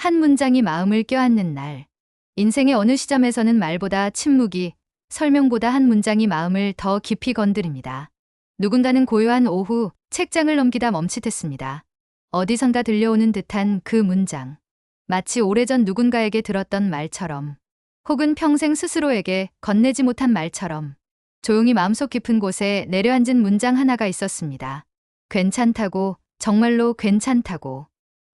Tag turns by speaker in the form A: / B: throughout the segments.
A: 한 문장이 마음을 껴안는 날. 인생의 어느 시점에서는 말보다 침묵이, 설명보다 한 문장이 마음을 더 깊이 건드립니다. 누군가는 고요한 오후 책장을 넘기다 멈칫했습니다. 어디선가 들려오는 듯한 그 문장. 마치 오래전 누군가에게 들었던 말처럼, 혹은 평생 스스로에게 건네지 못한 말처럼 조용히 마음속 깊은 곳에 내려앉은 문장 하나가 있었습니다. 괜찮다고, 정말로 괜찮다고.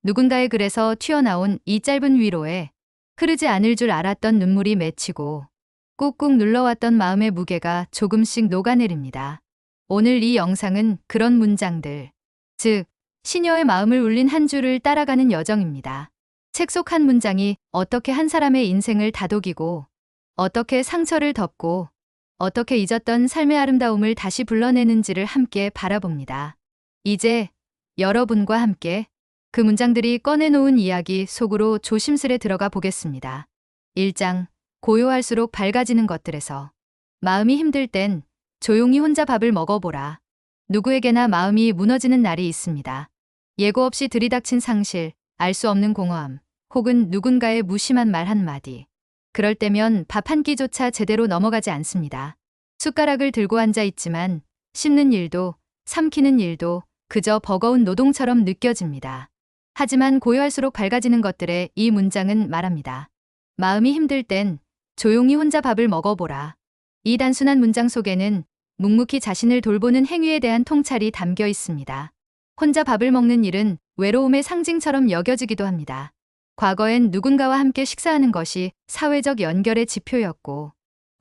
A: 누군가의 글에서 튀어나온 이 짧은 위로에 흐르지 않을 줄 알았던 눈물이 맺히고 꾹꾹 눌러왔던 마음의 무게가 조금씩 녹아내립니다. 오늘 이 영상은 그런 문장들, 즉 시녀의 마음을 울린 한 줄을 따라가는 여정입니다. 책 속 한 문장이 어떻게 한 사람의 인생을 다독이고, 어떻게 상처를 덮고, 어떻게 잊었던 삶의 아름다움을 다시 불러내는지를 함께 바라봅니다. 이제 여러분과 함께 그 문장들이 꺼내놓은 이야기 속으로 조심스레 들어가 보겠습니다. 1장, 고요할수록 밝아지는 것들에서. 마음이 힘들 땐 조용히 혼자 밥을 먹어보라. 누구에게나 마음이 무너지는 날이 있습니다. 예고 없이 들이닥친 상실, 알 수 없는 공허함, 혹은 누군가의 무심한 말 한마디. 그럴 때면 밥 한 끼조차 제대로 넘어가지 않습니다. 숟가락을 들고 앉아 있지만 씹는 일도, 삼키는 일도 그저 버거운 노동처럼 느껴집니다. 하지만 고요할수록 밝아지는 것들에 이 문장은 말합니다. 마음이 힘들 땐 조용히 혼자 밥을 먹어보라. 이 단순한 문장 속에는 묵묵히 자신을 돌보는 행위에 대한 통찰이 담겨 있습니다. 혼자 밥을 먹는 일은 외로움의 상징처럼 여겨지기도 합니다. 과거엔 누군가와 함께 식사하는 것이 사회적 연결의 지표였고,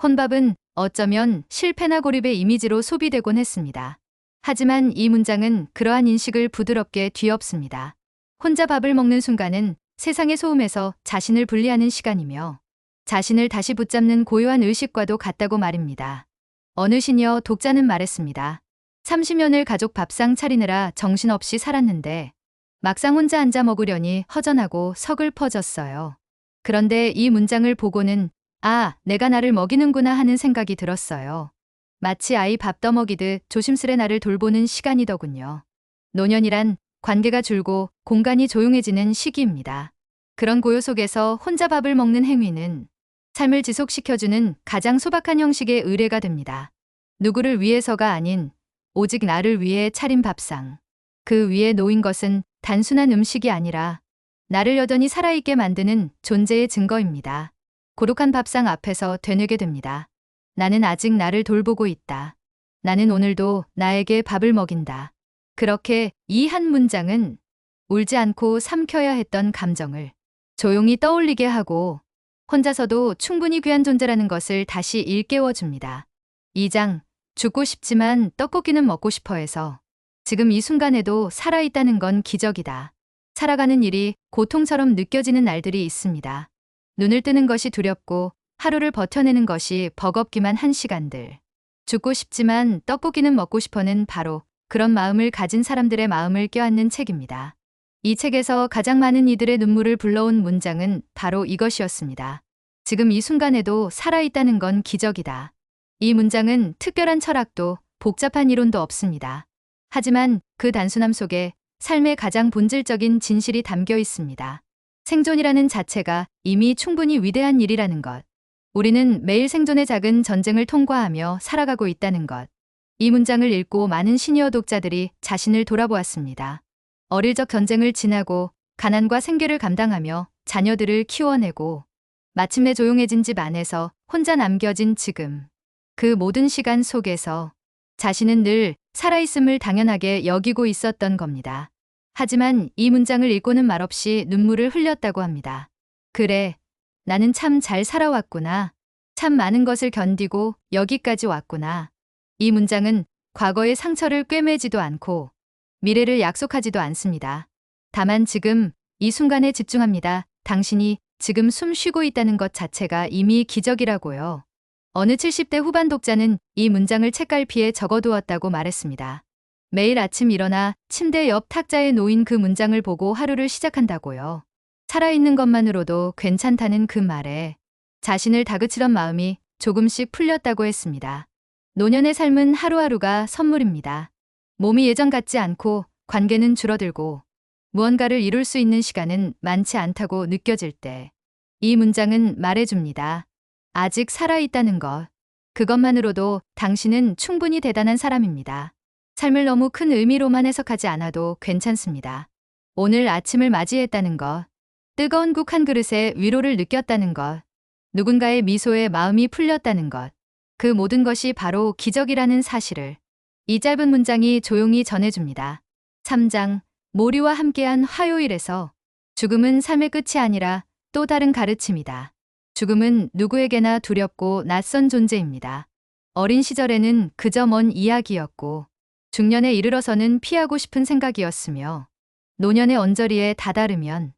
A: 혼밥은 어쩌면 실패나 고립의 이미지로 소비되곤 했습니다. 하지만 이 문장은 그러한 인식을 부드럽게 뒤엎습니다. 혼자 밥을 먹는 순간은 세상의 소음에서 자신을 분리하는 시간이며, 자신을 다시 붙잡는 고요한 의식과도 같다고 말입니다. 어느 시녀 독자는 말했습니다. 30년을 가족 밥상 차리느라 정신없이 살았는데 막상 혼자 앉아 먹으려니 허전하고 서글퍼졌어요. 그런데 이 문장을 보고는 아, 내가 나를 먹이는구나 하는 생각이 들었어요. 마치 아이 밥 떠먹이듯 조심스레 나를 돌보는 시간이더군요. 노년이란 관계가 줄고 공간이 조용해지는 시기입니다. 그런 고요 속에서 혼자 밥을 먹는 행위는 삶을 지속시켜주는 가장 소박한 형식의 의뢰가 됩니다. 누구를 위해서가 아닌 오직 나를 위해 차린 밥상. 그 위에 놓인 것은 단순한 음식이 아니라 나를 여전히 살아있게 만드는 존재의 증거입니다. 고독한 밥상 앞에서 되뇌게 됩니다. 나는 아직 나를 돌보고 있다. 나는 오늘도 나에게 밥을 먹인다. 그렇게 이 한 문장은 울지 않고 삼켜야 했던 감정을 조용히 떠올리게 하고 혼자서도 충분히 귀한 존재라는 것을 다시 일깨워줍니다. 2장, 죽고 싶지만 떡볶이는 먹고 싶어 해서. 지금 이 순간에도 살아있다는 건 기적이다. 살아가는 일이 고통처럼 느껴지는 날들이 있습니다. 눈을 뜨는 것이 두렵고 하루를 버텨내는 것이 버겁기만 한 시간들. 죽고 싶지만 떡볶이는 먹고 싶어는 바로 그런 마음을 가진 사람들의 마음을 껴안는 책입니다. 이 책에서 가장 많은 이들의 눈물을 불러온 문장은 바로 이것이었습니다. 지금 이 순간에도 살아있다는 건 기적이다. 이 문장은 특별한 철학도 복잡한 이론도 없습니다. 하지만 그 단순함 속에 삶의 가장 본질적인 진실이 담겨 있습니다. 생존이라는 자체가 이미 충분히 위대한 일이라는 것. 우리는 매일 생존의 작은 전쟁을 통과하며 살아가고 있다는 것. 이 문장을 읽고 많은 시니어 독자들이 자신을 돌아보았습니다. 어릴 적 전쟁을 지나고 가난과 생계를 감당하며 자녀들을 키워내고 마침내 조용해진 집 안에서 혼자 남겨진 지금. 그 모든 시간 속에서 자신은 늘 살아있음을 당연하게 여기고 있었던 겁니다. 하지만 이 문장을 읽고는 말없이 눈물을 흘렸다고 합니다. 그래, 나는 참 잘 살아왔구나. 참 많은 것을 견디고 여기까지 왔구나. 이 문장은 과거의 상처를 꿰매지도 않고 미래를 약속하지도 않습니다. 다만 지금 이 순간에 집중합니다. 당신이 지금 숨 쉬고 있다는 것 자체가 이미 기적이라고요. 어느 70대 후반 독자는 이 문장을 책갈피에 적어두었다고 말했습니다. 매일 아침 일어나 침대 옆 탁자에 놓인 그 문장을 보고 하루를 시작한다고요. 살아있는 것만으로도 괜찮다는 그 말에 자신을 다그치던 마음이 조금씩 풀렸다고 했습니다. 노년의 삶은 하루하루가 선물입니다. 몸이 예전 같지 않고 관계는 줄어들고 무언가를 이룰 수 있는 시간은 많지 않다고 느껴질 때, 이 문장은 말해줍니다. 아직 살아있다는 것. 그것만으로도 당신은 충분히 대단한 사람입니다. 삶을 너무 큰 의미로만 해석하지 않아도 괜찮습니다. 오늘 아침을 맞이했다는 것, 뜨거운 국 한 그릇에 위로를 느꼈다는 것, 누군가의 미소에 마음이 풀렸다는 것, 그 모든 것이 바로 기적이라는 사실을 이 짧은 문장이 조용히 전해줍니다. 3장, 모리와 함께한 화요일에서 죽음은 삶의 끝이 아니라 또 다른 가르침이다. 죽음은 누구에게나 두렵고 낯선 존재입니다. 어린 시절에는 그저 먼 이야기였고, 중년에 이르러서는 피하고 싶은 생각이었으며, 노년의 언저리에 다다르면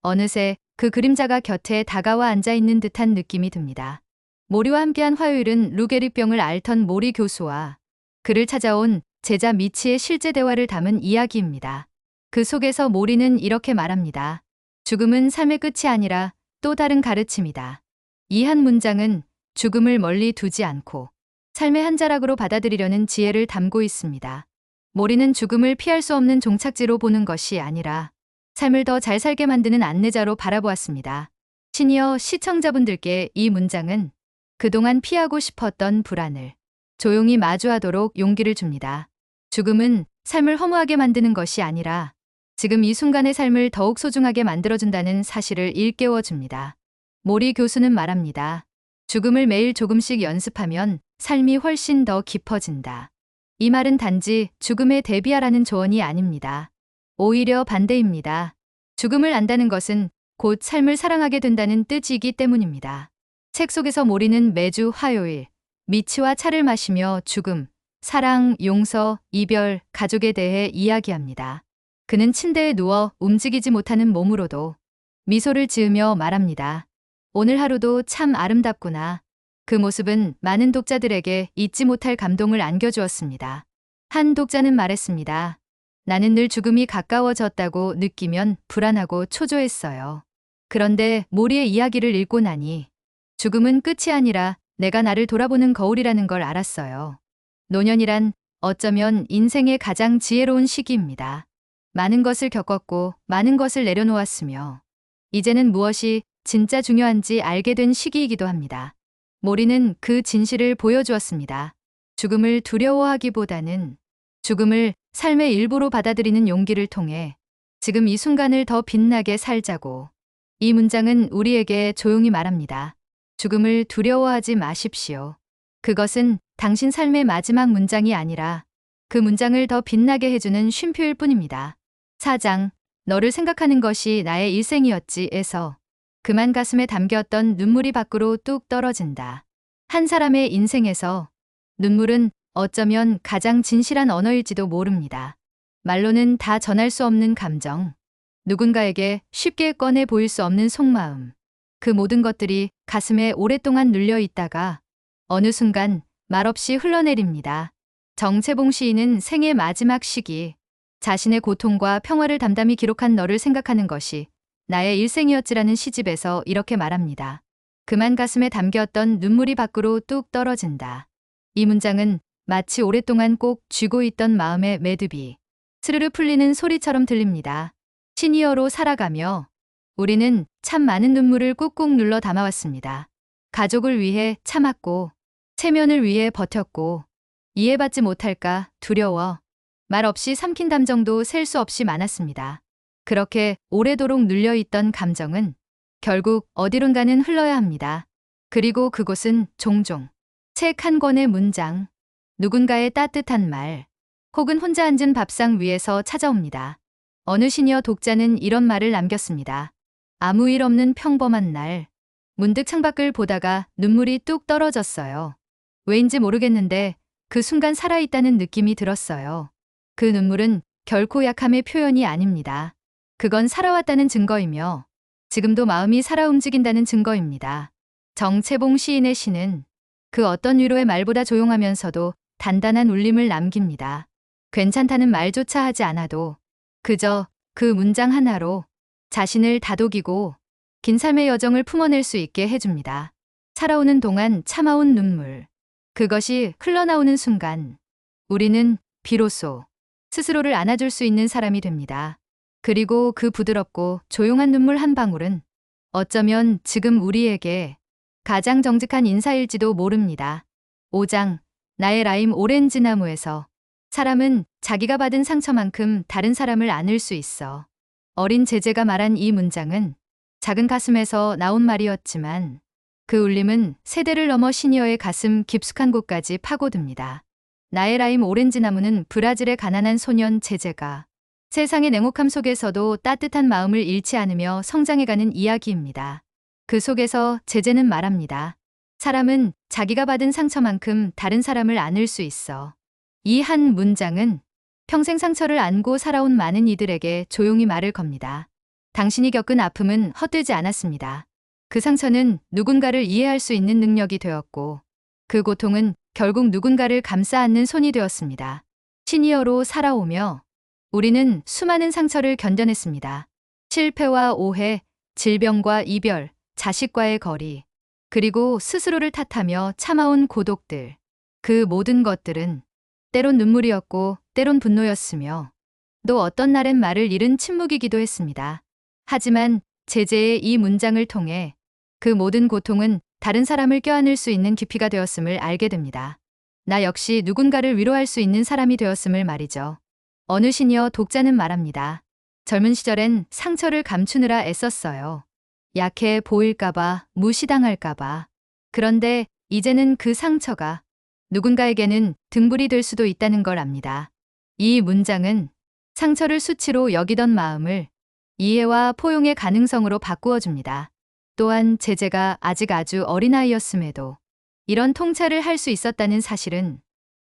A: 어느새 그 그림자가 곁에 다가와 앉아있는 듯한 느낌이 듭니다. 모리와 함께한 화요일은 루게릭병을 앓던 모리 교수와 그를 찾아온 제자 미치의 실제 대화를 담은 이야기입니다. 그 속에서 모리는 이렇게 말합니다. 죽음은 삶의 끝이 아니라 또 다른 가르침이다. 이 한 문장은 죽음을 멀리 두지 않고 삶의 한 자락으로 받아들이려는 지혜를 담고 있습니다. 모리는 죽음을 피할 수 없는 종착지로 보는 것이 아니라 삶을 더 잘 살게 만드는 안내자로 바라보았습니다. 시니어 시청자분들께 이 문장은 그동안 피하고 싶었던 불안을 조용히 마주하도록 용기를 줍니다. 죽음은 삶을 허무하게 만드는 것이 아니라 지금 이 순간의 삶을 더욱 소중하게 만들어준다는 사실을 일깨워줍니다. 모리 교수는 말합니다. 죽음을 매일 조금씩 연습하면 삶이 훨씬 더 깊어진다. 이 말은 단지 죽음에 대비하라는 조언이 아닙니다. 오히려 반대입니다. 죽음을 안다는 것은 곧 삶을 사랑하게 된다는 뜻이기 때문입니다. 책 속에서 모리는 매주 화요일 미치와 차를 마시며 죽음, 사랑, 용서, 이별, 가족에 대해 이야기합니다. 그는 침대에 누워 움직이지 못하는 몸으로도 미소를 지으며 말합니다. 오늘 하루도 참 아름답구나. 그 모습은 많은 독자들에게 잊지 못할 감동을 안겨주었습니다. 한 독자는 말했습니다. 나는 늘 죽음이 가까워졌다고 느끼면 불안하고 초조했어요. 그런데 모리의 이야기를 읽고 나니 죽음은 끝이 아니라 내가 나를 돌아보는 거울이라는 걸 알았어요. 노년이란 어쩌면 인생의 가장 지혜로운 시기입니다. 많은 것을 겪었고 많은 것을 내려놓았으며 이제는 무엇이 진짜 중요한지 알게 된 시기이기도 합니다. 모리는 그 진실을 보여주었습니다. 죽음을 두려워하기보다는 죽음을 삶의 일부로 받아들이는 용기를 통해 지금 이 순간을 더 빛나게 살자고. 이 문장은 우리에게 조용히 말합니다. 죽음을 두려워하지 마십시오. 그것은 당신 삶의 마지막 문장이 아니라 그 문장을 더 빛나게 해주는 쉼표일 뿐입니다. 4장, 너를 생각하는 것이 나의 일생이었지에서 그만 가슴에 담겼던 눈물이 밖으로 뚝 떨어진다. 한 사람의 인생에서 눈물은 어쩌면 가장 진실한 언어일지도 모릅니다. 말로는 다 전할 수 없는 감정, 누군가에게 쉽게 꺼내 보일 수 없는 속마음, 그 모든 것들이 가슴에 오랫동안 눌려 있다가 어느 순간 말없이 흘러내립니다. 정채봉 시인은 생의 마지막 시기, 자신의 고통과 평화를 담담히 기록한 너를 생각하는 것이 나의 일생이었지라는 시집에서 이렇게 말합니다. 그만 가슴에 담겼던 눈물이 밖으로 뚝 떨어진다. 이 문장은 마치 오랫동안 꼭 쥐고 있던 마음의 매듭이 스르르 풀리는 소리처럼 들립니다. 시니어로 살아가며 우리는 참 많은 눈물을 꾹꾹 눌러 담아왔습니다. 가족을 위해 참았고, 체면을 위해 버텼고, 이해받지 못할까 두려워, 말 없이 삼킨 담정도 셀 수 없이 많았습니다. 그렇게 오래도록 눌려있던 감정은 결국 어디론가는 흘러야 합니다. 그리고 그곳은 종종 책 한 권의 문장, 누군가의 따뜻한 말, 혹은 혼자 앉은 밥상 위에서 찾아옵니다. 어느 시니어 독자는 이런 말을 남겼습니다. 아무 일 없는 평범한 날, 문득 창밖을 보다가 눈물이 뚝 떨어졌어요. 왜인지 모르겠는데 그 순간 살아있다는 느낌이 들었어요. 그 눈물은 결코 약함의 표현이 아닙니다. 그건 살아왔다는 증거이며 지금도 마음이 살아 움직인다는 증거입니다. 정채봉 시인의 시는 그 어떤 위로의 말보다 조용하면서도 단단한 울림을 남깁니다. 괜찮다는 말조차 하지 않아도 그저 그 문장 하나로 자신을 다독이고 긴 삶의 여정을 품어낼 수 있게 해줍니다. 살아오는 동안 참아온 눈물, 그것이 흘러나오는 순간 우리는 비로소 스스로를 안아줄 수 있는 사람이 됩니다. 그리고 그 부드럽고 조용한 눈물 한 방울은 어쩌면 지금 우리에게 가장 정직한 인사일지도 모릅니다. 5장 나의 라임 오렌지 나무에서 사람은 자기가 받은 상처만큼 다른 사람을 안을 수 있어. 어린 제재가 말한 이 문장은 작은 가슴에서 나온 말이었지만 그 울림은 세대를 넘어 시니어의 가슴 깊숙한 곳까지 파고듭니다. 나의 라임 오렌지 나무는 브라질의 가난한 소년 제재가 세상의 냉혹함 속에서도 따뜻한 마음을 잃지 않으며 성장해가는 이야기입니다. 그 속에서 제재는 말합니다. 사람은 자기가 받은 상처만큼 다른 사람을 안을 수 있어. 이 한 문장은 평생 상처를 안고 살아온 많은 이들에게 조용히 말을 겁니다. 당신이 겪은 아픔은 헛되지 않았습니다. 그 상처는 누군가를 이해할 수 있는 능력이 되었고 그 고통은 결국 누군가를 감싸 안는 손이 되었습니다. 시니어로 살아오며 우리는 수많은 상처를 견뎌냈습니다. 실패와 오해, 질병과 이별, 자식과의 거리, 그리고 스스로를 탓하며 참아온 고독들. 그 모든 것들은 때론 눈물이었고 때론 분노였으며 또 어떤 날엔 말을 잃은 침묵이기도 했습니다. 하지만 제재의 이 문장을 통해 그 모든 고통은 다른 사람을 껴안을 수 있는 깊이가 되었음을 알게 됩니다. 나 역시 누군가를 위로할 수 있는 사람이 되었음을 말이죠. 어느 시니어 독자는 말합니다. 젊은 시절엔 상처를 감추느라 애썼어요. 약해 보일까봐, 무시당할까봐. 그런데 이제는 그 상처가 누군가에게는 등불이 될 수도 있다는 걸 압니다. 이 문장은 상처를 수치로 여기던 마음을 이해와 포용의 가능성으로 바꾸어 줍니다. 또한 제재가 아직 아주 어린아이였음에도 이런 통찰을 할 수 있었다는 사실은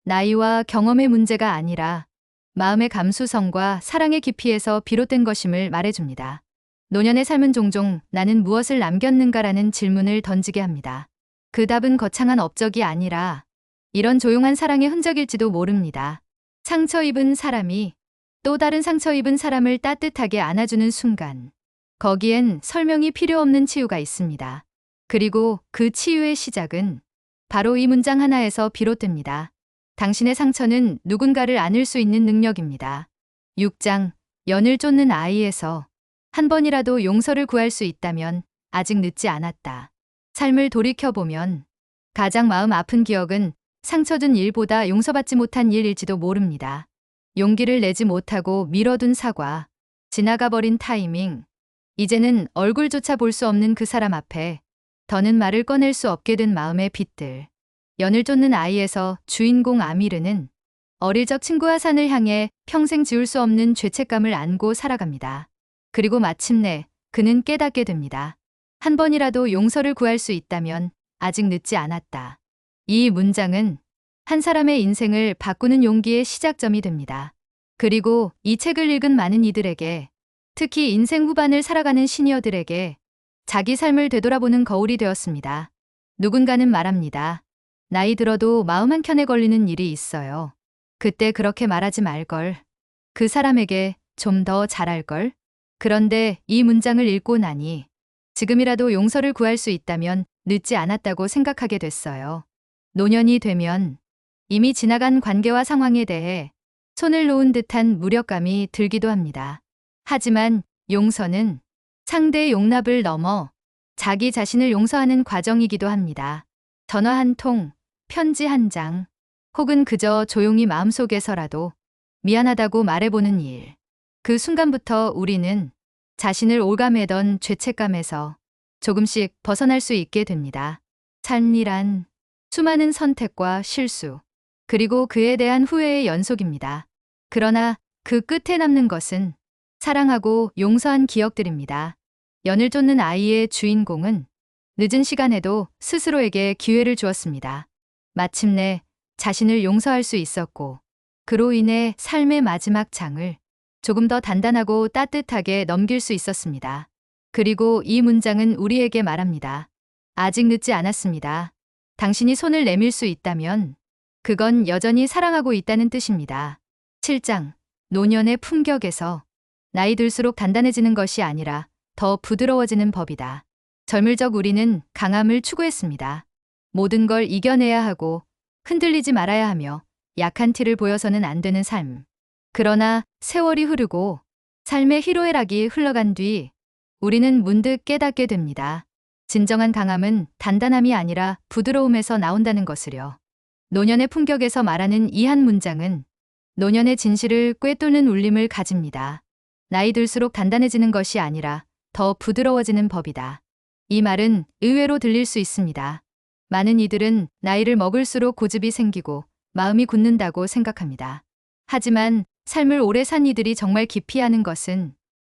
A: 나이와 경험의 문제가 아니라 마음의 감수성과 사랑의 깊이에서 비롯된 것임을 말해줍니다. 노년의 삶은 종종 나는 무엇을 남겼는가라는 질문을 던지게 합니다. 그 답은 거창한 업적이 아니라 이런 조용한 사랑의 흔적일지도 모릅니다. 상처 입은 사람이 또 다른 상처 입은 사람을 따뜻하게 안아주는 순간 거기엔 설명이 필요 없는 치유가 있습니다. 그리고 그 치유의 시작은 바로 이 문장 하나에서 비롯됩니다. 당신의 상처는 누군가를 안을 수 있는 능력입니다. 6장 연을 쫓는 아이에서 한 번이라도 용서를 구할 수 있다면 아직 늦지 않았다. 삶을 돌이켜보면 가장 마음 아픈 기억은 상처 준 일보다 용서받지 못한 일일지도 모릅니다. 용기를 내지 못하고 미뤄둔 사과, 지나가버린 타이밍, 이제는 얼굴조차 볼 수 없는 그 사람 앞에 더는 말을 꺼낼 수 없게 된 마음의 빚들. 연을 쫓는 아이에서 주인공 아미르는 어릴 적 친구와 산을 향해 평생 지울 수 없는 죄책감을 안고 살아갑니다. 그리고 마침내 그는 깨닫게 됩니다. 한 번이라도 용서를 구할 수 있다면 아직 늦지 않았다. 이 문장은 한 사람의 인생을 바꾸는 용기의 시작점이 됩니다. 그리고 이 책을 읽은 많은 이들에게, 특히 인생 후반을 살아가는 시니어들에게 자기 삶을 되돌아보는 거울이 되었습니다. 누군가는 말합니다. 나이 들어도 마음 한켠에 걸리는 일이 있어요. 그때 그렇게 말하지 말걸. 그 사람에게 좀 더 잘할걸. 그런데 이 문장을 읽고 나니 지금이라도 용서를 구할 수 있다면 늦지 않았다고 생각하게 됐어요. 노년이 되면 이미 지나간 관계와 상황에 대해 손을 놓은 듯한 무력감이 들기도 합니다. 하지만 용서는 상대의 용납을 넘어 자기 자신을 용서하는 과정이기도 합니다. 전화 한 통, 편지 한 장, 혹은 그저 조용히 마음속에서라도 미안하다고 말해보는 일. 그 순간부터 우리는 자신을 올가매던 죄책감에서 조금씩 벗어날 수 있게 됩니다. 삶이란 수많은 선택과 실수, 그리고 그에 대한 후회의 연속입니다. 그러나 그 끝에 남는 것은 사랑하고 용서한 기억들입니다. 연을 쫓는 아이의 주인공은 늦은 시간에도 스스로에게 기회를 주었습니다. 마침내 자신을 용서할 수 있었고, 그로 인해 삶의 마지막 장을 조금 더 단단하고 따뜻하게 넘길 수 있었습니다. 그리고 이 문장은 우리에게 말합니다. 아직 늦지 않았습니다. 당신이 손을 내밀 수 있다면 그건 여전히 사랑하고 있다는 뜻입니다. 7장 노년의 품격에서 나이 들수록 단단해지는 것이 아니라 더 부드러워지는 법이다. 젊을 적 우리는 강함을 추구했습니다. 모든 걸 이겨내야 하고 흔들리지 말아야 하며 약한 티를 보여서는 안 되는 삶. 그러나 세월이 흐르고 삶의 희로애락이 흘러간 뒤 우리는 문득 깨닫게 됩니다. 진정한 강함은 단단함이 아니라 부드러움에서 나온다는 것을요. 노년의 품격에서 말하는 이 한 문장은 노년의 진실을 꿰뚫는 울림을 가집니다. 나이 들수록 단단해지는 것이 아니라 더 부드러워지는 법이다. 이 말은 의외로 들릴 수 있습니다. 많은 이들은 나이를 먹을수록 고집이 생기고 마음이 굳는다고 생각합니다. 하지만 삶을 오래 산 이들이 정말 깊이 아는 것은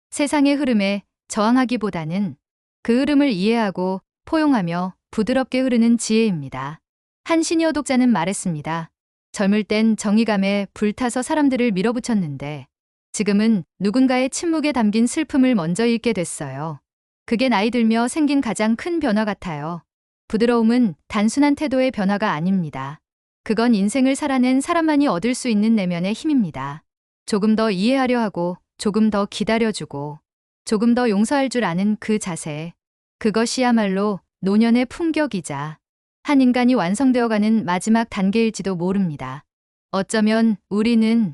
A: 세상의 흐름에 저항하기보다는 그 흐름을 이해하고 포용하며 부드럽게 흐르는 지혜입니다. 한 시니어 독자는 말했습니다. 젊을 땐 정의감에 불타서 사람들을 밀어붙였는데 지금은 누군가의 침묵에 담긴 슬픔을 먼저 읽게 됐어요. 그게 나이 들며 생긴 가장 큰 변화 같아요. 부드러움은 단순한 태도의 변화가 아닙니다. 그건 인생을 살아낸 사람만이 얻을 수 있는 내면의 힘입니다. 조금 더 이해하려 하고 조금 더 기다려주고 조금 더 용서할 줄 아는 그 자세. 그것이야말로 노년의 품격이자 한 인간이 완성되어가는 마지막 단계일지도 모릅니다. 어쩌면 우리는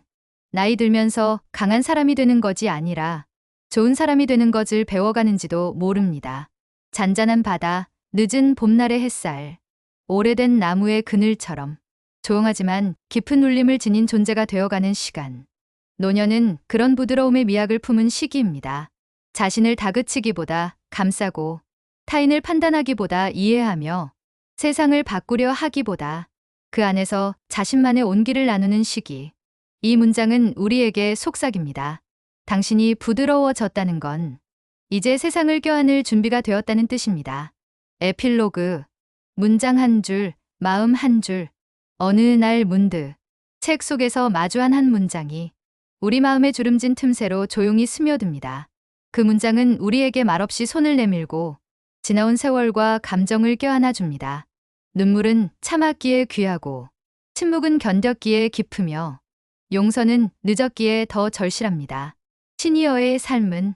A: 나이 들면서 강한 사람이 되는 것이 아니라 좋은 사람이 되는 것을 배워가는지도 모릅니다. 잔잔한 바다, 늦은 봄날의 햇살, 오래된 나무의 그늘처럼 조용하지만 깊은 울림을 지닌 존재가 되어가는 시간. 노년은 그런 부드러움의 미학을 품은 시기입니다. 자신을 다그치기보다 감싸고 타인을 판단하기보다 이해하며 세상을 바꾸려 하기보다 그 안에서 자신만의 온기를 나누는 시기. 이 문장은 우리에게 속삭입니다. 당신이 부드러워졌다는 건 이제 세상을 껴안을 준비가 되었다는 뜻입니다. 에필로그. 문장 한 줄, 마음 한 줄. 어느 날 문득 책 속에서 마주한 한 문장이 우리 마음의 주름진 틈새로 조용히 스며듭니다. 그 문장은 우리에게 말없이 손을 내밀고 지나온 세월과 감정을 껴안아 줍니다. 눈물은 참았기에 귀하고 침묵은 견뎠기에 깊으며 용서는 늦었기에 더 절실합니다. 시니어의 삶은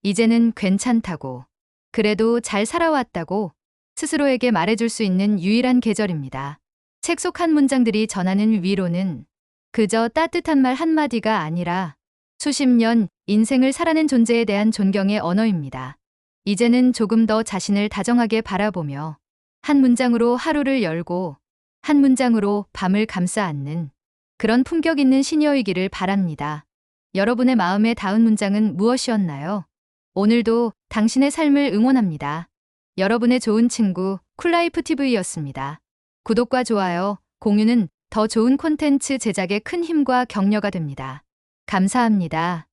A: 이제는 괜찮다고, 그래도 잘 살아왔다고 스스로에게 말해줄 수 있는 유일한 계절입니다. 책 속 한 문장들이 전하는 위로는 그저 따뜻한 말 한마디가 아니라 수십 년 인생을 살아낸 존재에 대한 존경의 언어입니다. 이제는 조금 더 자신을 다정하게 바라보며 한 문장으로 하루를 열고 한 문장으로 밤을 감싸 안는 그런 품격 있는 시니어이기를 바랍니다. 여러분의 마음에 닿은 문장은 무엇이었나요? 오늘도 당신의 삶을 응원합니다. 여러분의 좋은 친구 쿨라이프 TV였습니다. 구독과 좋아요, 공유는 더 좋은 콘텐츠 제작에 큰 힘과 격려가 됩니다. 감사합니다.